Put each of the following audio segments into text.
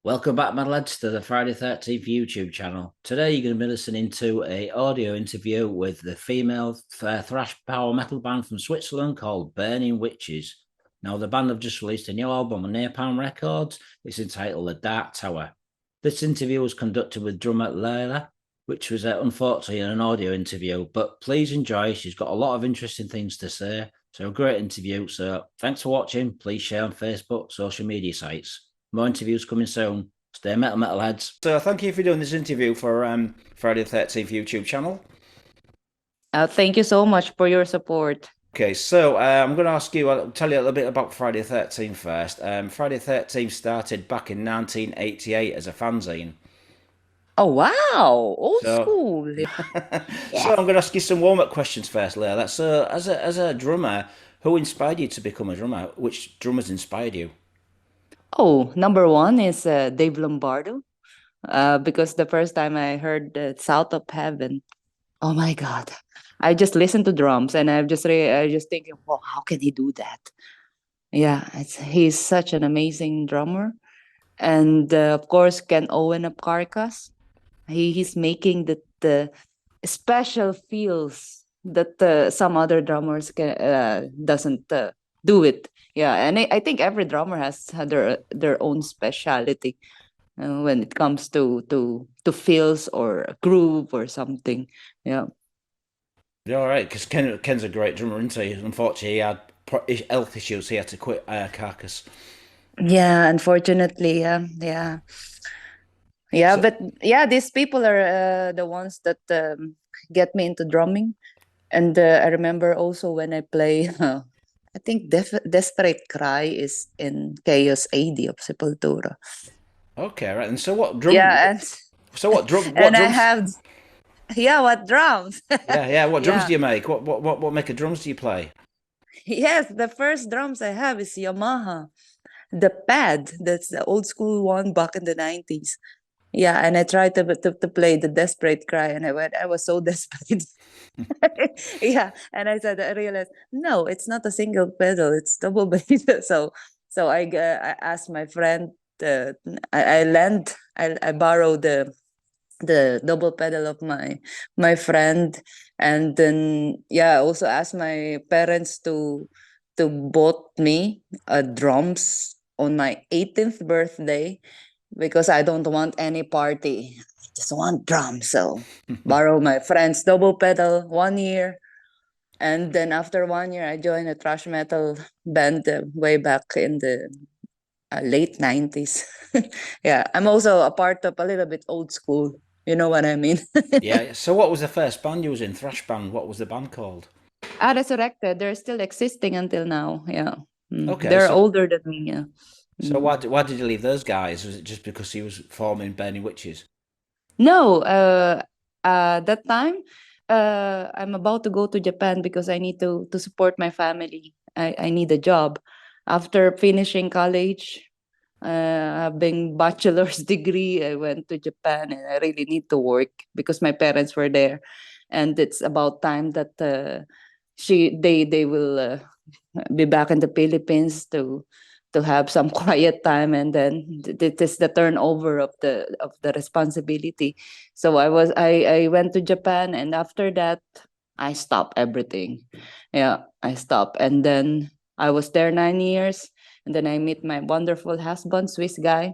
Welcome back, my lads, to the Friday 13th YouTube channel. Today, you're going to be listening to a audio interview with the female thrash power metal band from Switzerland called Burning Witches. Now, the band have just released a new album on Napalm Records. It's entitled The Dark Tower. This interview was conducted with drummer Lala, which was unfortunately an audio interview, but please enjoy. She's got a lot of interesting things to say. So, a great interview. So, thanks for watching. Please share on Facebook, social media sites. More interviews coming soon. Stay metalheads. So thank you for doing this interview for Friday the 13th YouTube channel. Thank you so much for your support. Okay, so I'm going to ask you, I'll tell you a little bit about Friday the 13th first. Friday the 13th started back in 1988 as a fanzine. Oh, wow. Old school. So I'm going to ask you some warm-up questions first, Leila. So as a drummer, who inspired you to become a drummer? Which drummers inspired you? Oh, number one is Dave Lombardo. Because the first time I heard South of Heaven, oh my God. I just listened to drums and I just thinking, well, how can he do that? Yeah, he's such an amazing drummer. And of course, Ken Owen of Carcass. He's making the special feels that some other drummers doesn't do it. Yeah, and I think every drummer has had their own speciality when it comes to feels or groove or something. Yeah. Yeah, all right, because Ken's a great drummer, isn't he? Unfortunately, he had health issues. He had to quit Carcass. Yeah, unfortunately, yeah, So, but yeah, these people are the ones that get me into drumming. And I remember also when I play, I think Desperate Cry is in Chaos AD of Sepultura. okay, right. And so what drum? Yeah, and So what drum? What and I drums? have, yeah, what drums? Yeah. What drums Yeah. do you make? What make of drums do you play? Yes, the first drums I have is Yamaha. The pad, that's the old school one back in the 90s. Yeah, and I tried to play the Desperate Cry, and I was so desperate. Yeah, and I realized, no, it's not a single pedal, it's double bass. So I asked my friend, I borrowed the double pedal of my friend, and then yeah, I also asked my parents to bought me drums on my 18th birthday because I don't want any party. I just want drums. So borrow my friend's double pedal 1 year. And then after 1 year, I joined a thrash metal band way back in the late 90s. Yeah, I'm also a part of a little bit old school. You know what I mean? Yeah. So what was the first band you was in? Thrash band. What was the band called? Resurrected. They're still existing until now. Yeah. Okay. They're So older than me. Yeah. so Mm. why did you leave those guys? Was it just because he was forming Burning Witches? No, that time, I'm about to go to Japan because I need to support my family. I need a job. After finishing college, having bachelor's degree, I went to Japan and I really need to work because my parents were there, and it's about time that they will be back in the Philippines to have some quiet time, and then this is the turnover of the responsibility. So I went to Japan, and after that I stopped everything. Yeah, I stopped, and then I was there 9 years, and then I meet my wonderful husband, Swiss guy.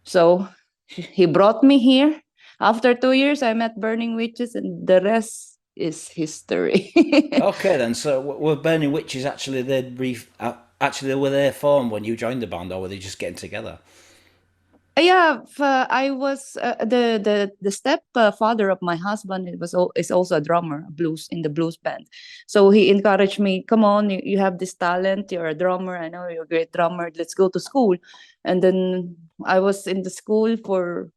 So he brought me here. After 2 years, I met Burning Witches, and the rest is history. Okay, then. So were Burning Witches actually actually were they formed when you joined the band, or were they just getting together? Yeah, I was the step father of my husband. Is also a drummer, blues in the blues band. So he encouraged me. Come on, you have this talent. You're a drummer. I know you're a great drummer. Let's go to school. And then I was in the school for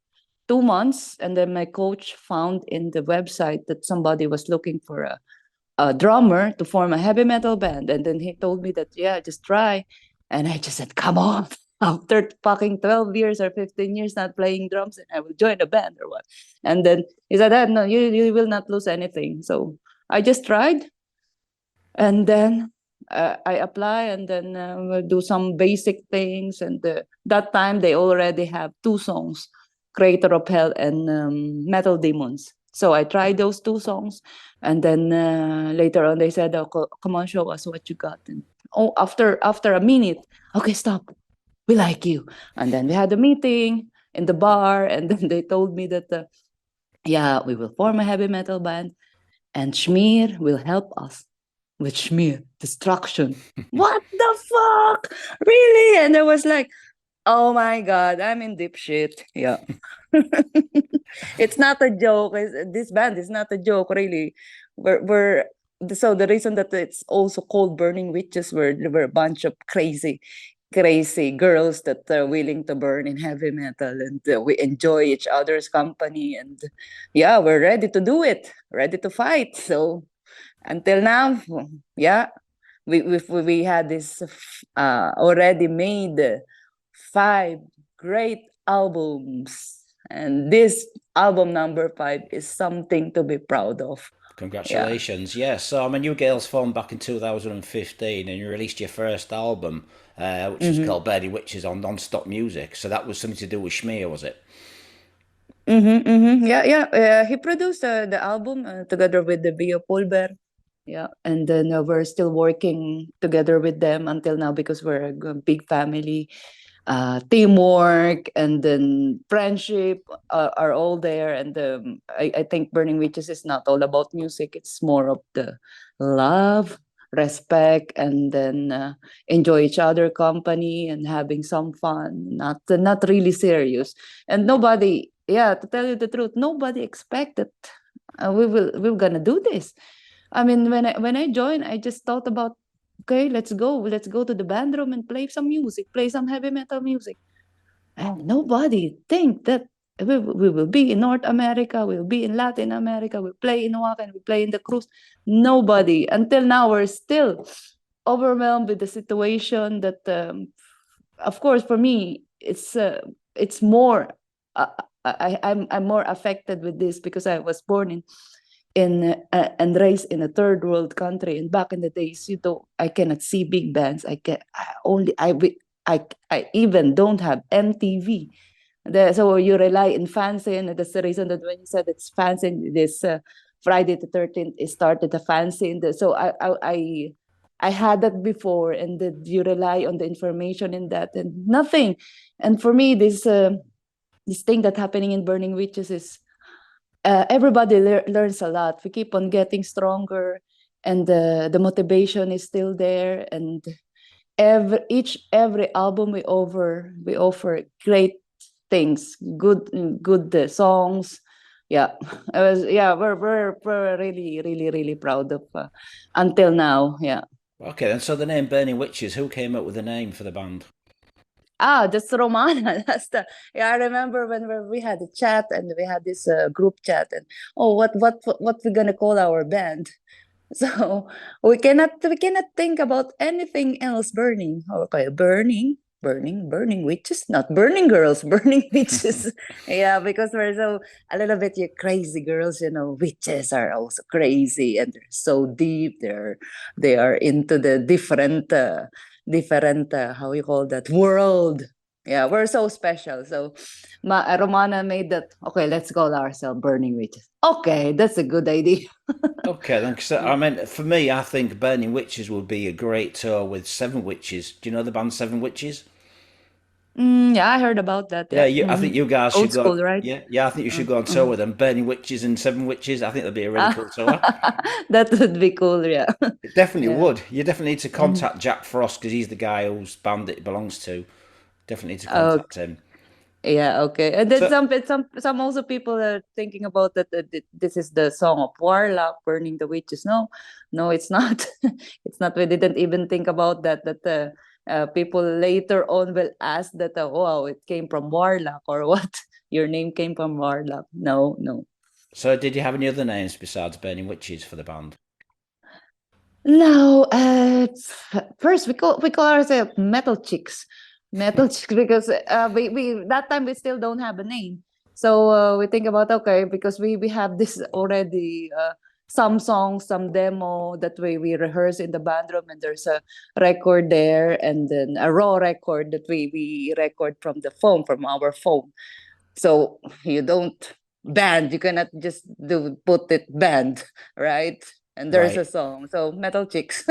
2 months, and then my coach found in the website that somebody was looking for a drummer to form a heavy metal band. And then he told me that, yeah, just try. And I just said, come on. After fucking 12 years or 15 years not playing drums, and I will join a band or what. And then he said, no, you will not lose anything. So I just tried. And then I apply, and then we'll do some basic things. And that time they already have 2 songs, Creator of Hell and Metal Demons. So I tried those 2 songs, and then later on they said, "Oh, come on, show us what you got." And after a minute, okay, stop. We like you. And then we had a meeting in the bar, and then they told me that, yeah, we will form a heavy metal band, and Schmear will help us with Schmear Destruction. What the fuck? Really? And I was like, oh my God, I'm in deep shit. Yeah. It's not a joke. This band is not a joke, really. So the reason that it's also called Burning Witches, we're a bunch of crazy girls that are willing to burn in heavy metal, and we enjoy each other's company, and yeah, we're ready to do it, ready to fight. So until now, yeah, we had this already made 5 great albums, and this album number 5 is something to be proud of. Congratulations. Yeah. So, I mean, you girls formed back in 2015 and you released your first album, which was called Birdie Witches on Non-Stop Music. So that was something to do with Schmear, was it? Yeah, yeah. He produced the album together with the Bio Pulver. Yeah, and then we're still working together with them until now because we're a big family. Teamwork and then friendship are all there. And I think Burning Witches is not all about music. It's more of the love, respect, and then enjoy each other company and having some fun. Not really serious. And nobody, yeah, to tell you the truth, nobody expected we're gonna do this. I mean, when I joined, I just thought about, okay, let's go to the band room and play some music, play some heavy metal music. And nobody think that we will be in North America, we'll be in Latin America, we'll play in Wacken, we play in the cruise. Nobody. Until now, we're still overwhelmed with the situation that, of course, for me, it's more, I'm more affected with this because I was born in and raised in a third world country, and back in the days, I cannot see big bands. I even don't have MTV. So you rely in fanzine, and that's the reason that when you said it's fanzine, this Friday the 13th it started a fanzine. So I had that before, and that you rely on the information in that and nothing. And for me, this thing that happening in Burning Witches is everybody learns a lot. We keep on getting stronger, and the motivation is still there. And every album we offer great things, good songs. Yeah, we're really proud of until now. Yeah. Okay, then. So the name Burning Witches, who came up with the name for the band? That's Romana. I remember when we had a chat, and we had this group chat, and what we're gonna call our band. So we cannot think about anything else burning. Okay, burning witches, not burning girls, burning witches. Yeah, because we're so a little bit you crazy girls, witches are also crazy, and they're so deep. They are into the different how you call that world. Yeah, we're so special. So Romana made that, okay, let's call ourselves Burning Witches. Okay, that's a good idea. Okay, then. 'Cause, I mean, for me, I think Burning Witches would be a great tour with Seven Witches. Do you know the band Seven Witches? Yeah, I heard about that. Yeah, Yeah. I think you guys should Old go. school, right? Yeah, I think you should go on tour with them. Burning Witches and Seven Witches. I think that'd be a really cool tour. That would be cool. Yeah. It definitely Yeah. would. You definitely need to Mhm. contact Jack Frost because he's the guy whose band it belongs to. Definitely need to Oh, contact him. yeah. Okay. And then So, some also people are thinking about that. This is the song of Warlock, burning the witches. No, no, it's not. It's not. We didn't even think about that. That people later on will ask that. Wow, it came from Warlock or what? Your name came from Warlock. No, no. so did you have any other names besides Burning Witches for the band? No, first we call ourselves metal chicks, metal chicks because we that time we still don't have a name, so we think about, okay, because we have this already some songs, some demo. That way we rehearse in the band room, and there's a record there, and then a raw record that we record from the phone, from our phone. So you don't band, you cannot just put it band, right? And there's a Right. song. So Metal Chicks.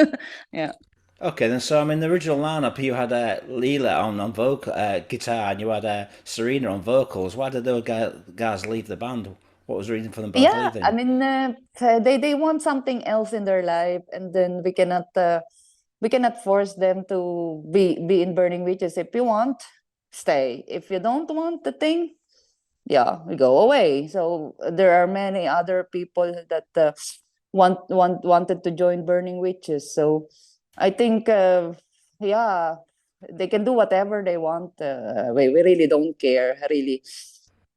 Yeah. Okay, then. So I mean, the original lineup, you had Leela on vocal guitar, and you had Serena on vocals. Why did those guys leave the band? What was the reason for them both Yeah, I leaving? mean, they want something else in their life, and then we cannot force them to be in Burning Witches. If you want, stay. If you don't want the thing, yeah, we go away. So there are many other people that wanted to join Burning Witches. So I think, yeah, they can do whatever they want. We really don't care, really.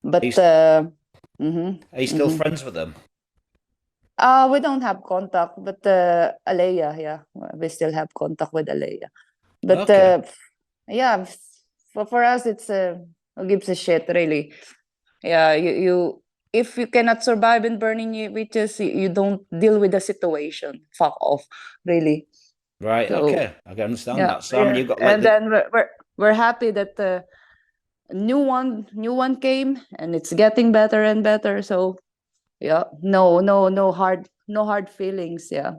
Are you, But mhm, are you still mhm. friends with them? We don't have contact, but Alea, yeah, we still have contact with Alea. But Okay. yeah, for us, it's who gives a shit, really. Yeah, you if you cannot survive in burning witches, you don't deal with the situation. Fuck off, really. Right. So Okay. I can understand yeah, that. So I mean, you've got like and the. then we're happy that new one came, and it's getting better and better. So yeah, no hard feelings. Yeah,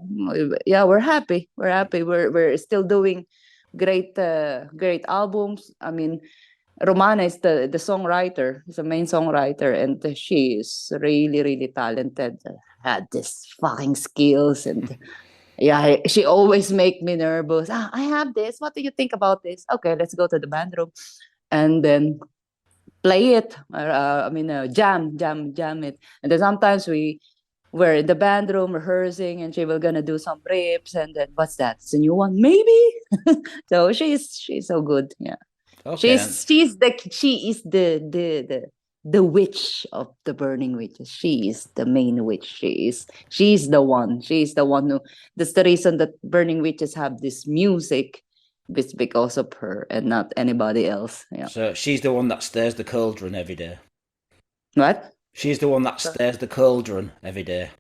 yeah, we're happy. We're still doing great albums. I mean, Romana is the songwriter, is the main songwriter, and she is really really talented. Had this fucking skills, and yeah, she always make me nervous. I have this. What do you think about this? Okay, let's go to the band room, and then play it. I mean, jam it. And then sometimes we're in the band room rehearsing, and she will gonna do some rips, and then what's that? It's a new one, maybe. So she's so good. Yeah. Okay. She is the witch of the burning witches. She is the main witch. She's the one. She's the one who. That's the reason that burning witches have this music. It's because of her and not anybody else. Yeah. So she's the one that stirs the cauldron every day. What? She's the one that stirs the cauldron every day.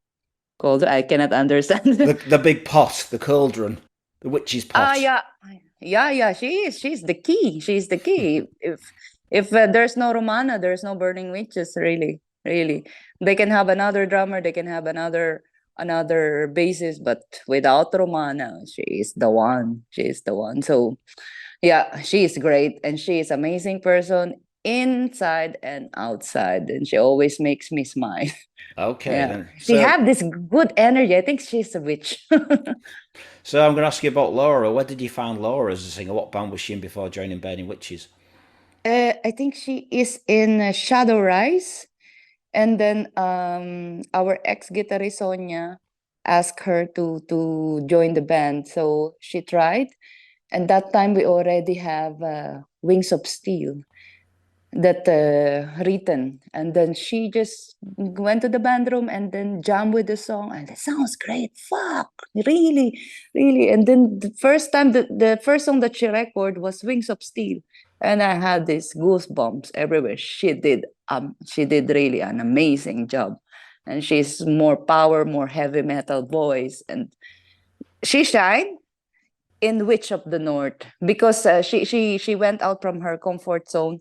Cold. I cannot understand. The big pot, the cauldron, the witch's pot. Yeah. Yeah. She is. She's the key. She's the key. If there's no Romana, there's no burning witches. Really, really. They can have another drummer. They can have another bassist, but without Romana, she is the one. She is the one. So yeah, she is great, and she is amazing person inside and outside, and she always makes me smile. Okay, Yeah, then. she So, have this good energy. I think she's a witch. so I'm going to ask you about Laura. Where did you find Laura as a singer? What band was she in before joining Burning Witches? I think she is in Shadow Rise, and then our ex guitarist Sonia asked her to join the band, so she tried. And that time we already have Wings of Steel that written, and then she just went to the band room and then jammed with the song, and it sounds great, fuck, really, really. And then the first time, the first song that she recorded was Wings of Steel, and I had these goosebumps everywhere. She did really an amazing job, and she's more power, more heavy metal voice, and she shined in Witch of the North because she went out from her comfort zone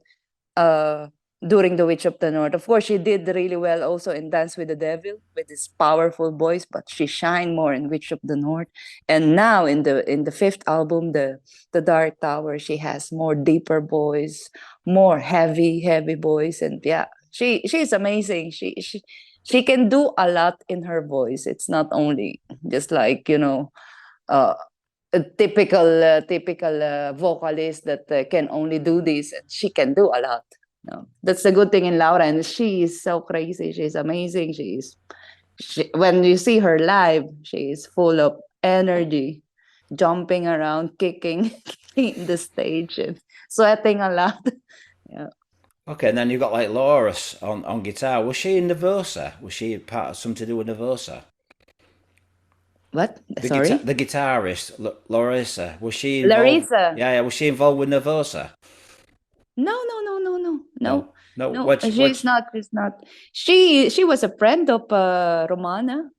uh during the Witch of the North. Of course, she did really well also in Dance with the Devil with this powerful voice, but she shined more in Witch of the North. And now in the fifth album, the Dark Tower, she has more deeper voice, more heavy voice, and yeah, she's amazing. She can do a lot in her voice. It's not only just like uh a typical vocalist that can only do this. She can do a lot. No, that's the good thing in Laura, and she is so crazy. She's amazing. When you see her live, she is full of energy, jumping around, kicking in the stage, and sweating a lot. Yeah. Okay, and then you've got like Laura on guitar. Was she in Nervosa? Was she part of something to do with Nervosa? What? Sorry, The guitarist, Larissa, was she involved? Larissa. Yeah, yeah, was she involved with Nervosa? No, no, no, no, no, No, no, no. no. She's not. She's not. She was a friend of Romana.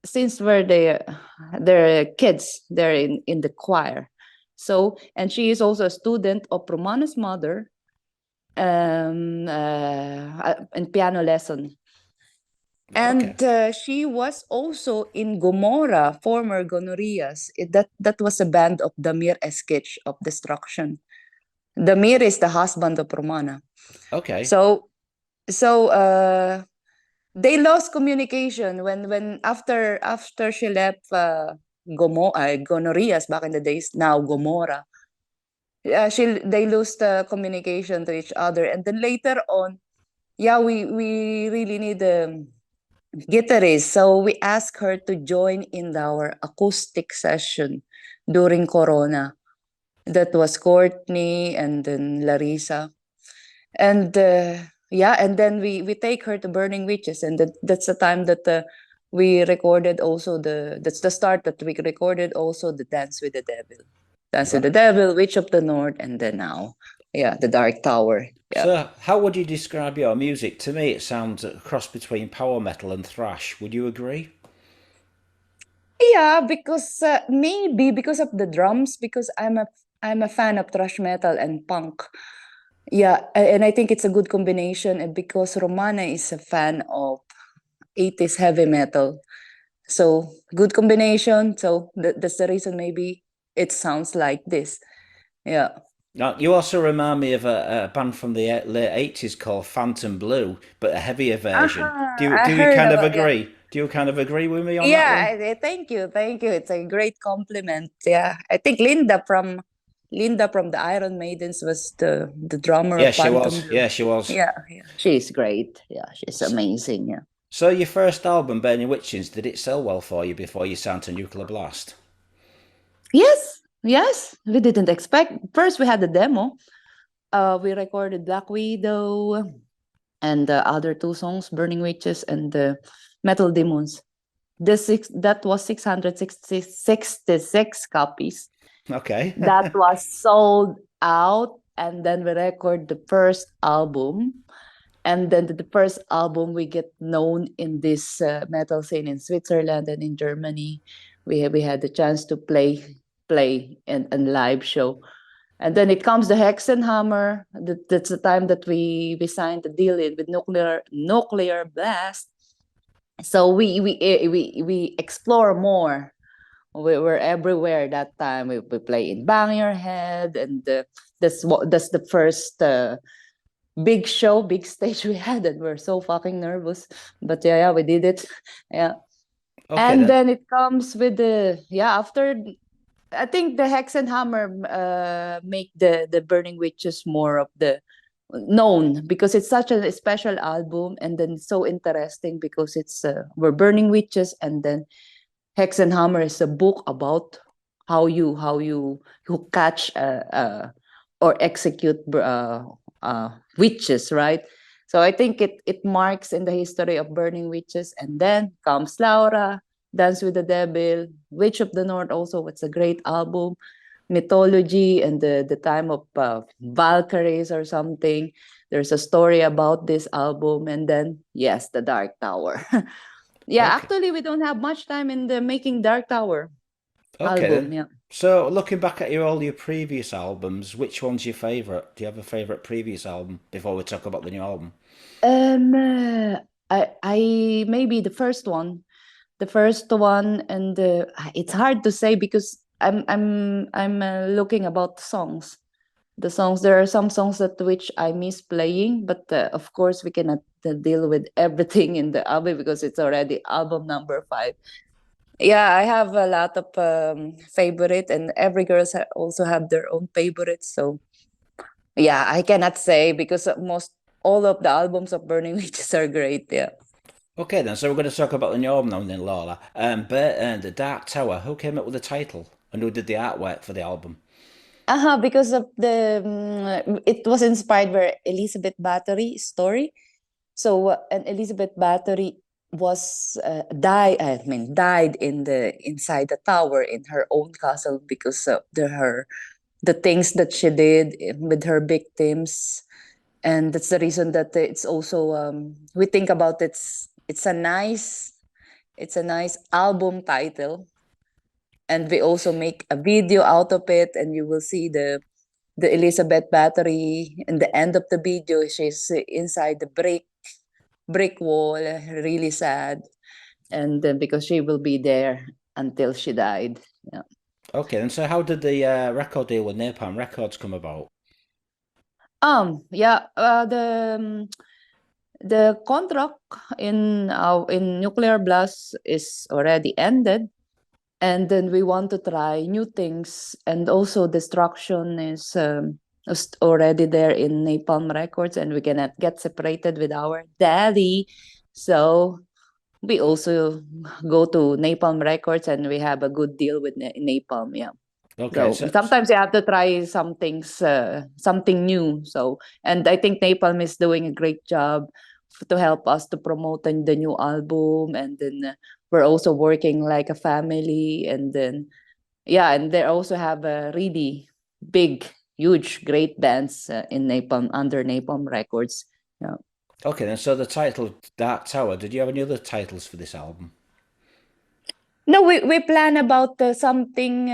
since they're kids, they're in the choir. So, and she is also a student of Romana's mother, in piano lesson. Okay. And she was also in Gomorrah, former Gonorrheas. That was a band of Damir Eskich of Destruction. Damir is the husband of Romana. Okay. So they lost communication when after she left Gonorrheas back in the days, now Gomorrah. They lost communication to each other, and then later on, yeah, we really need a guitarist, so we asked her to join in our acoustic session during Corona. That was Courtney and then Larissa. And yeah, and then we take her to Burning Witches, and that's the time that we recorded also that's the start that we recorded also the Dance with the Devil. Dance with Right. the Devil, Witch of the North, and then now, yeah, the Dark Tower. Yeah. So, how would you describe your music? To me, it sounds a cross between power metal and thrash. Would you agree? Yeah, because maybe because of the drums, because I'm a fan of thrash metal and punk. Yeah, and I think it's a good combination, and because Romana is a fan of 80s heavy metal. So good combination. So that's the reason maybe it sounds like this. Yeah. Now, you also remind me of a band from the late 80s called Phantom Blue, but a heavier version. Uh-huh. I Do you heard kind of about, yeah. agree? Do you kind of agree with me on that Yeah, one? thank you. Thank you. It's a great compliment. Yeah. I think Linda from the Iron Maidens was the drummer Yeah, of she Phantom was. Blue. Yeah, she was. Yeah, yeah. She's great. Yeah, she's So, amazing. Yeah. so your first album, Burning Witches, did it sell well for you before you signed to Nuclear Blast? Yes, yes. We didn't expect. First we had the demo. We recorded Black Widow and the other two songs, Burning Witches and the Metal Demons. That was 666 copies. Okay. That was sold out, and then we record the first album. And then the first album we get known in this metal scene in Switzerland and in Germany. We had the chance to play and live show. And then it comes the Hexenhammer. That's the time that we signed the deal with Nuclear Blast. So we explore more. We were everywhere that time. We play in Bang Your Head, and that's the first big show, big stage we had, and we're so fucking nervous. But yeah, we did it. Yeah, Okay and then. then it comes with the after. I think the Hexenhammer make the Burning Witches more of the known because it's such a special album, and then so interesting because it's we're Burning Witches, and then Hexenhammer is a book about how you catch or execute witches, right? So I think it marks in the history of Burning Witches, and then comes Laura, Dance with the Devil, Witch of the North. Also, it's a great album. Mythology and the time of Valkyries or something. There's a story about this album, and then yes, the Dark Tower. Yeah, Okay. actually, we don't have much time in the making Dark Tower Okay album. then. Yeah. So, looking back at all your previous albums, which one's your favourite? Do you have a favourite previous album before we talk about the new album? Um, uh, I maybe the first one, and it's hard to say because I'm looking about songs. The songs, there are some songs that which I miss playing, but of course we cannot deal with everything in the album because it's already album number 5. Yeah, I have a lot of favorite, and every girls also have their own favorites. So yeah, I cannot say because most all of the albums of Burning Witches are great. Yeah. Okay then, so we're going to talk about the new album now then, Lola. But The Dark Tower, who came up with the title? And who did the artwork for the album? Because of it was inspired by Elizabeth Bathory story. So and Elizabeth Bathory was died in the inside the tower in her own castle because of the things that she did with her victims, and that's the reason that it's also we think about it's a nice It's a nice album title. And we also make a video out of it, and you will see the Elizabeth Battery. In the end of the video, she's inside the brick wall, really sad. And then because she will be there until she died. Yeah. Okay, and so how did the record deal with Napalm Records come about? Yeah. The contract in Nuclear Blast is already ended, and then we want to try new things, and also Destruction is already there in Napalm Records, and we cannot get separated with our daddy, so we also go to Napalm Records, and we have a good deal with Napalm. Yeah. Okay, So sometimes you have to try some things, something new. So, and I think Napalm is doing a great job to help us to promote the new album, and then we're also working like a family, and then yeah, and they also have a really big, huge, great bands in Napalm under Napalm Records. Yeah. okay, then so the title Dark Tower. Did you have any other titles for this album? No, we plan about something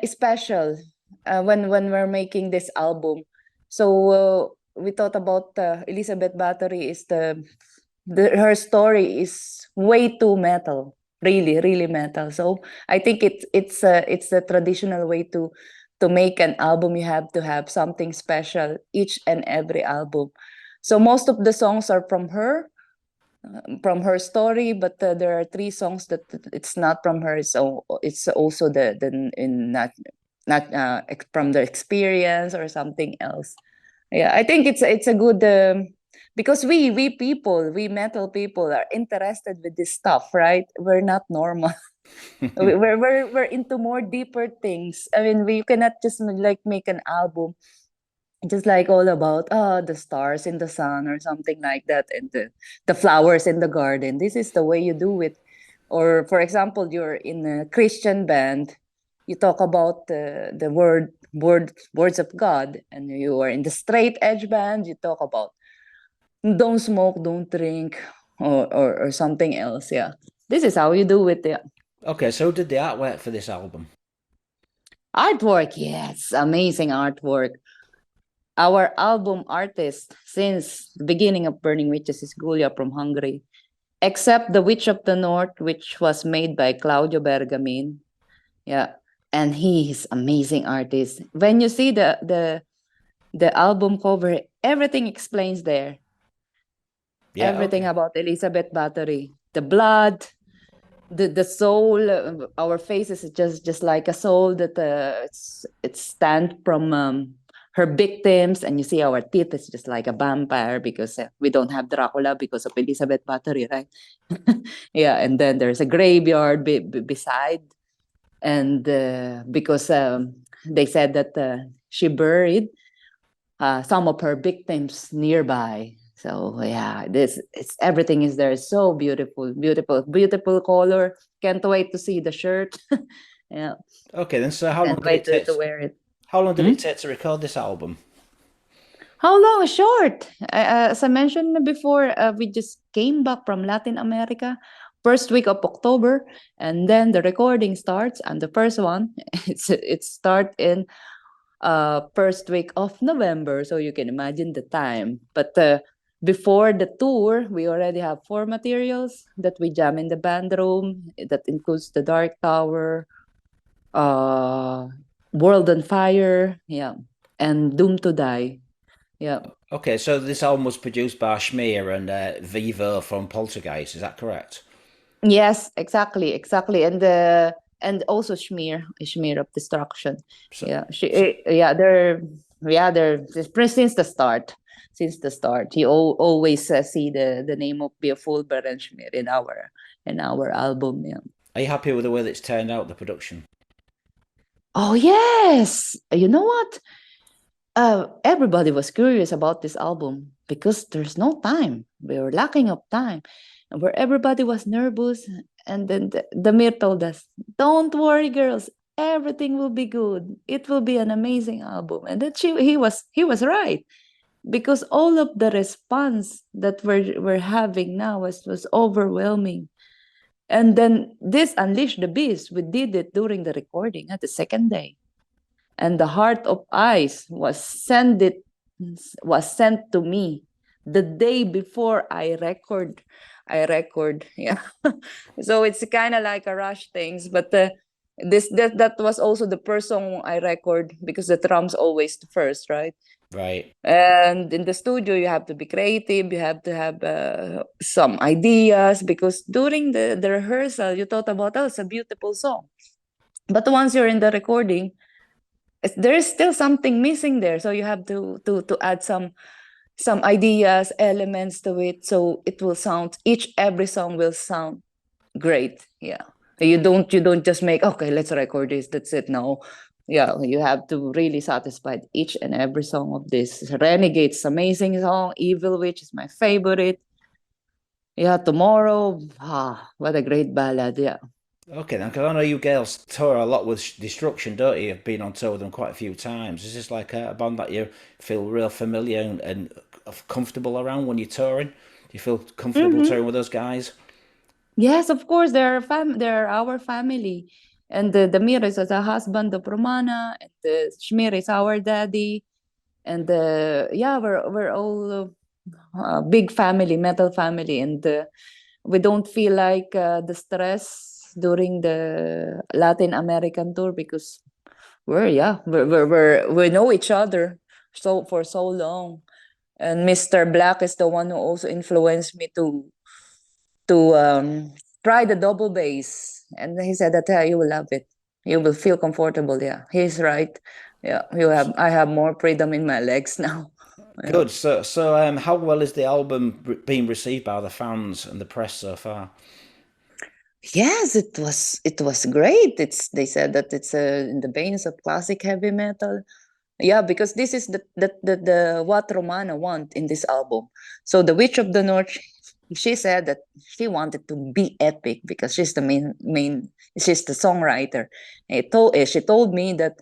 special when we're making this album. So we thought about Elizabeth Battery is her story is way too metal, really, really metal. So I think it's the traditional way to make an album. You have to have something special each and every album. So most of the songs are from her story, but there are 3 songs that it's not from her. So it's also not from the experience or something else. Yeah, I think it's a good because we metal people are interested with this stuff, right? We're not normal. We're into more deeper things. I mean, we cannot just like make an album just like all about the stars in the sun or something like that, and the flowers in the garden. This is the way you do it. Or for example, you're in a Christian band, you talk about the words of God, and you are in the straight edge band, you talk about don't smoke, don't drink, or something else. Yeah, this is how you do it. Yeah. Okay, so who did the artwork for this album? Artwork, yes, amazing artwork. Our album artist since the beginning of Burning Witches is Gulia from Hungary, except The Witch of the North, which was made by Claudio Bergamin. Yeah, and he is amazing artist. When you see the album cover, everything explains there. Yeah, Everything okay. about Elizabeth Battery, the blood, the soul. Our face is just like a soul that it's stand from her victims, and you see our teeth is just like a vampire because we don't have Dracula because of Elizabeth Battery, right? Yeah, and then there's a graveyard beside, and because they said that she buried some of her victims nearby. So yeah, everything is there. So beautiful, beautiful, beautiful color. Can't wait to see the shirt. Yeah, Okay, then so how long can't did it wait take? to wear it. How long did Hmm? it take to record this album? How long? Short. As I mentioned before, we just came back from Latin America, first week of October, and then the recording starts. And the first one, it start in first week of November. So you can imagine the time. But before the tour, we already have 4 materials that we jam in the band room. That includes the Dark Tower, World on Fire, yeah, and Doom to Die. Yeah. Okay, so this album was produced by Schmier and Vivo from Poltergeist, is that correct? Yes, exactly, and also Schmear of Destruction. So, Yeah, so they're since the start. Since the start, you always see the name of Beowulf and Schmear in our album. Yeah. are you happy with the way that it's turned out, the production? Oh yes, you know what? Everybody was curious about this album because there's no time. We were lacking of time, and where everybody was nervous. And then the Mir told us, "Don't worry, girls. Everything will be good. It will be an amazing album." And then he was right. because all of the response that we're having now was overwhelming. And then this Unleash the Beast, we did it during the recording at the second day. And the Heart of Ice was sent to me the day before I record. Yeah. So it's kind of like a rush things, but that was also the first song I record, because the drums always the first, right? Right. And in the studio, you have to be creative. You have to have some ideas, because during the rehearsal, you thought about, oh, it's a beautiful song. But once you're in the recording, there is still something missing there. So you have to add some ideas, elements to it, so it will sound, every song will sound great. Yeah. You don't just make, okay, let's record this, that's it. No. Yeah, you have to really satisfy each and every song of this. Renegade's amazing song. Evil Witch is my favorite. Yeah, Tomorrow. What a great ballad. Yeah. Okay, then, because I know you girls tour a lot with Destruction, don't you? You've been on tour with them quite a few times. Is this like a band that you feel real familiar and comfortable around when you're touring? Do you feel comfortable touring with those guys? Yes, of course, they're our family. And the Mir is the husband of Romana, and the Shmir is our daddy. And yeah, we're all big family, metal family, and we don't feel like the stress during the Latin American tour, because we know each other for so long. And Mr. Black is the one who also influenced me to try the double bass, and he said that, yeah, you will love it, you will feel comfortable. Yeah, he's right. Yeah, I have more freedom in my legs now. Yeah. Good. So, how well is the album being received by the fans and the press so far? Yes, it was great. They said that it's in the veins of classic heavy metal. Yeah, because this is the what Romana want in this album. So the Witch of the North, she said that she wanted to be epic, because she's the main she's the songwriter. She told me that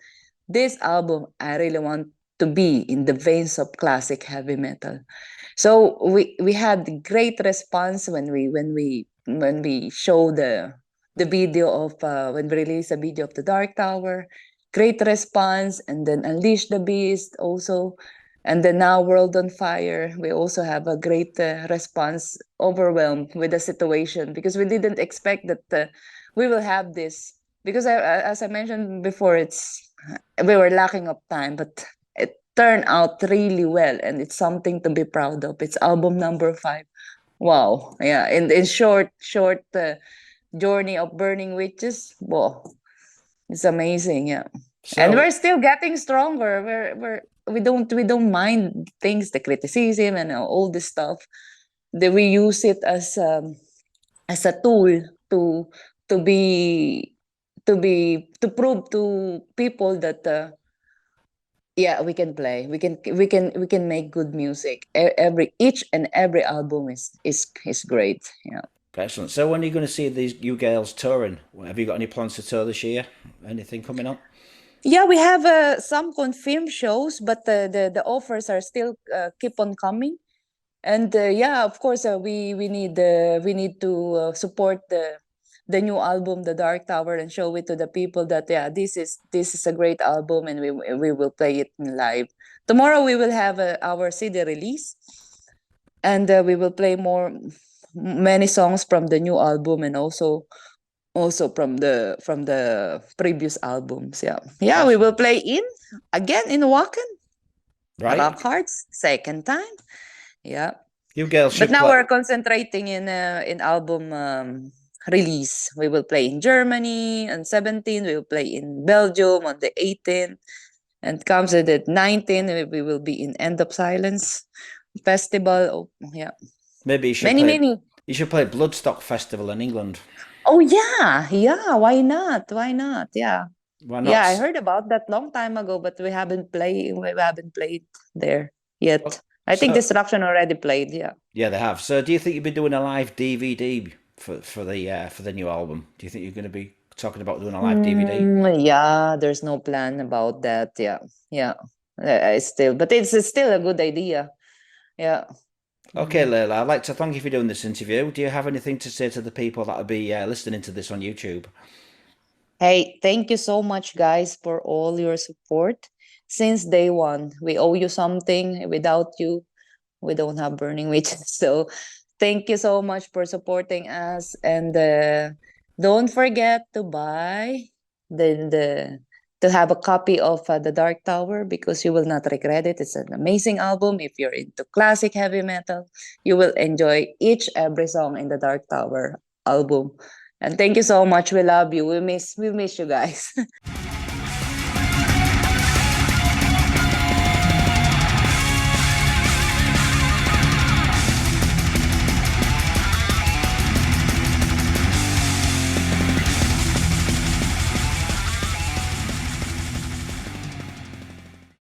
this album, I really want to be in the veins of classic heavy metal. So we had great response when we show the video of when we release a video of the Dark Tower. Great response, and then Unleash the Beast also, and then now World on Fire. We also have a great response. Overwhelmed with the situation, because we didn't expect that we will have this. Because as I mentioned before, we were lacking of time, but it turned out really well, and it's something to be proud of. It's album number 5. Wow. Yeah. In short journey of Burning Witches. Wow. It's amazing. Yeah. And So, we're still getting stronger. We don't mind things, the criticism and all this stuff. That we use it as a tool to to be to prove to people that yeah, we can play. We can make good music. Each and every album is great. Yeah. excellent. So, when are you going to see these you girls touring? Have you got any plans to tour this year? Anything coming up? Yeah, we have some confirmed shows, but the offers are still keep on coming. And yeah, of course, we need to support the new album, The Dark Tower, and show it to the people that, yeah, this is a great album, and we will play it in live. Tomorrow we will have our CD release, and we will play many songs from the new album, and also from the previous albums. Yeah, yeah, we will play again in Wacken, Right? Rock Hearts, second time. Yeah. You girls But should now play. we're concentrating in album release. We will play in Germany on 17th. We will play in Belgium on the 18th. And comes at the 19th, we will be in End of Silence Festival. Oh, yeah. Maybe you should Many, play. many. You should play Bloodstock Festival in England. Oh, yeah. Yeah. Why not? Why not? Yeah. Why Yeah, I not? heard about that long time ago, but we haven't played there yet. I think So, Destruction already played. Yeah. yeah, they have. So, do you think you'll be doing a live DVD for the new album? Do you think you're going to be talking about doing a live DVD? Yeah, there's no plan about that. Yeah. Yeah. But it's still a good idea. Yeah. Okay, Layla, I'd like to thank you for doing this interview. Do you have anything to say to the people that will be listening to this on YouTube? Hey, thank you so much, guys, for all your support since day one. We owe you something. Without you, we don't have burning witches. So thank you so much for supporting us. And don't forget to buy the to have a copy of The Dark Tower, because you will not regret it. It's an amazing album. If you're into classic heavy metal, you will enjoy each every song in the Dark Tower album. And thank you so much. We love you. We miss you guys.